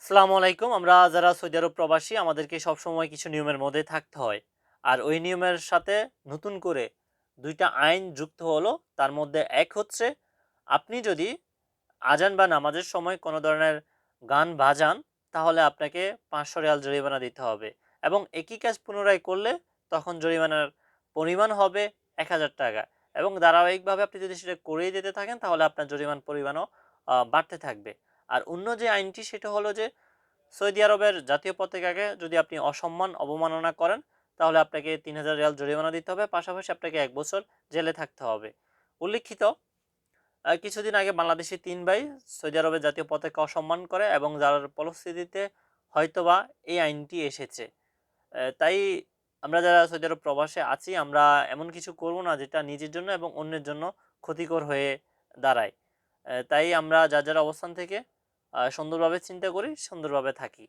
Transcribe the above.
আসসালামু আলাইকুম। আমরা যারা সৌদি আরব প্রবাসী আমাদেরকে সবসময় কিছু নিয়মের মধ্যে থাকতে হয়। আর ওই নিয়মের সাথে নতুন করে ২ টা আইন যুক্ত হলো। তার মধ্যে এক হচ্ছে আপনি যদি আজান বা নামাজের সময় কোনো ধরনের গান বাজান তাহলে আপনাকে ৫০০ রিয়াল জরিমানা দিতে হবে এবং একই কাজ পুনরায় করলে তখন জরিমানার পরিমাণ হবে ৳১,০০০ এবং ধারাবাহিকভাবে আপনি যদি সেটা করেই যেতে থাকেন তাহলে আপনার জরিমানার পরিমাণও বাড়তে থাকবে। আর অন্য যে আইনটি সেটা হলো যে সৌদি আরবের জাতীয় পতাকাকে যদি আপনি অসম্মান, অবমাননা করেন, তাহলে আপনাকে ৩,০০০ রিয়াল জরিমানা দিতে হবে। পাশাপাশি আপনাকে ১ বছর জেলে থাকতে হবে। উল্লিখিত কিছুদিন আগে বাংলাদেশি ৩ ভাই সৌদি আরবের জাতীয় পতাকা অসম্মান করে এবং যার ফলশ্রুতিতে হয়তোবা এই আইনটি এসেছে। তাই আমরা যারা সৌদি আরব প্রবাসে আছি, আমরা এমন কিছু করব না যেটা নিজের জন্য এবং অন্যের জন্য ক্ষতিকর হয়ে দাঁড়ায়। তাই আমরা যার অবস্থান থেকে সুন্দরভাবে চিন্তা করি, সুন্দরভাবে থাকি।